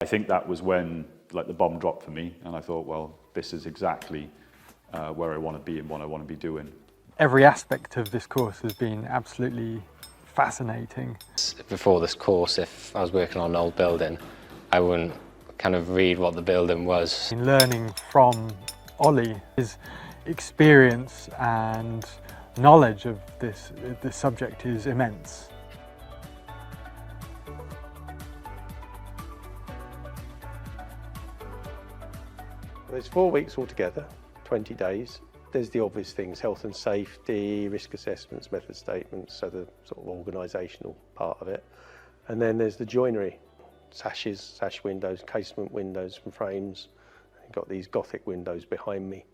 I think that was when the bomb dropped for me, and I thought, well, this is exactly where I want to be and what I want to be doing. Every aspect of this course has been absolutely fascinating. Before this course, if I was working on an old building, I wouldn't kind of read what the building was. Learning from Ollie, his experience and knowledge of this subject is immense. There's 4 weeks altogether, 20 days. There's the obvious things, health and safety, risk assessments, method statements, so the sort of organisational part of it. And then there's the joinery, sashes, sash windows, casement windows from frames. You've got these Gothic windows behind me,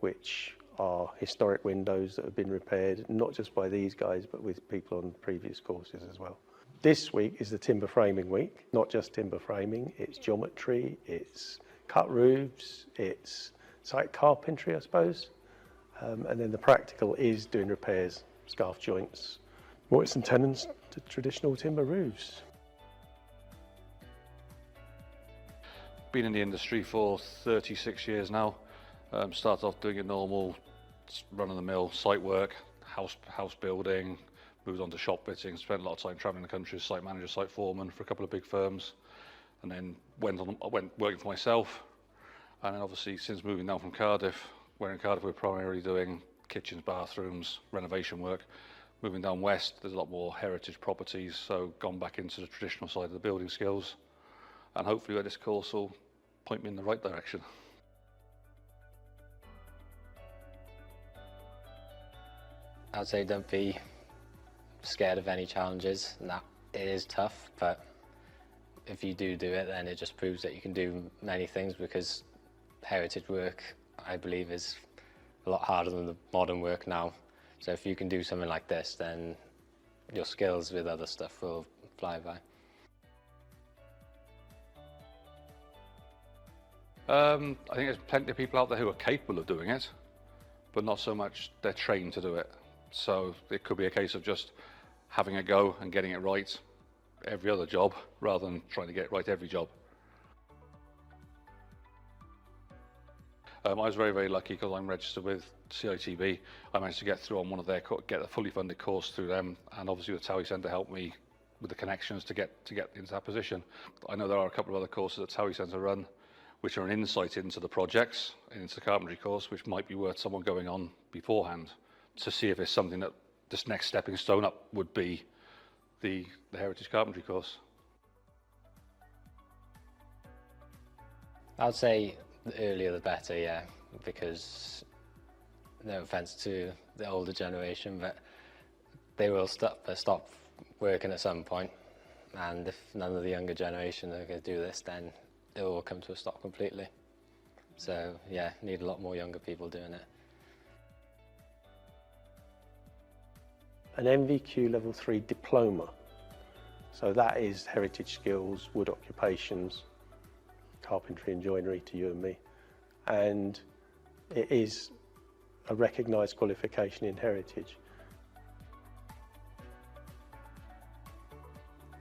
which are historic windows that have been repaired, not just by these guys, but with people on previous courses as well. This week is the timber framing week, not just timber framing, it's geometry, it's cut roofs, it's site carpentry, I suppose. And then the practical is doing repairs, scarf joints, mortise and tenons to traditional timber roofs. Been in the industry for 36 years now. Started off doing a normal run-of-the-mill site work, house building, moved on to shop fitting, spent a lot of time travelling the country as site manager, site foreman for a couple of big firms, and then I went working for myself. And then obviously since moving down from Cardiff, where in Cardiff we're primarily doing kitchens, bathrooms, renovation work. Moving down west, there's a lot more heritage properties, so gone back into the traditional side of the building skills. And hopefully this course will point me in the right direction. I'd say don't be scared of any challenges, and that it is tough, but if you do it, then it just proves that you can do many things, because heritage work, I believe, is a lot harder than the modern work now. So if you can do something like this, then your skills with other stuff will fly by. I think there's plenty of people out there who are capable of doing it, but not so much they're trained to do it. So it could be a case of just having a go and getting it right every other job, rather than trying to get it right every job. I was very, very lucky because I'm registered with CITB. I managed to get through on one of their, get a fully funded course through them, and obviously the Twyi Centre helped me with the connections to get into that position. I know there are a couple of other courses that Twyi Centre run, which are an insight into the projects, into the carpentry course, which might be worth someone going on beforehand to see if it's something that this next stepping stone up would be the Heritage Carpentry course. I'd say the earlier the better, yeah, because no offence to the older generation, but they will stop working at some point, and if none of the younger generation are going to do this, then it will come to a stop completely. So yeah, need a lot more younger people doing it. An NVQ level 3 diploma, so that is heritage skills, wood occupations, carpentry and joinery to you and me, and it is a recognised qualification in heritage.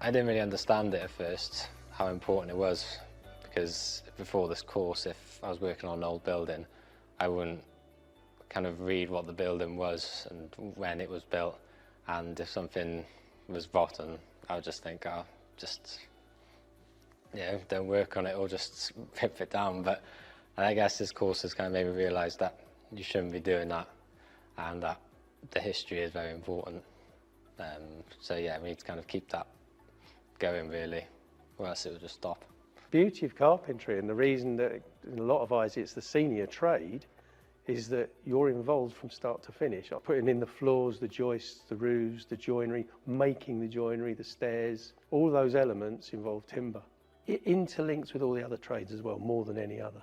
I didn't really understand it at first, how important it was, because before this course, if I was working on an old building, I wouldn't kind of read what the building was and when it was built, and if something was rotten, I would just think, oh, just, you know, don't work on it or just rip it down. But I guess this course has kind of made me realise that you shouldn't be doing that, and that the history is very important. So yeah, we need to kind of keep that going really, or else it will just stop. The beauty of carpentry, and the reason that in a lot of eyes it's the senior trade, is that you're involved from start to finish. I'm putting in the floors, the joists, the roofs, the joinery, making the joinery, the stairs, all those elements involve timber. It interlinks with all the other trades as well, more than any other.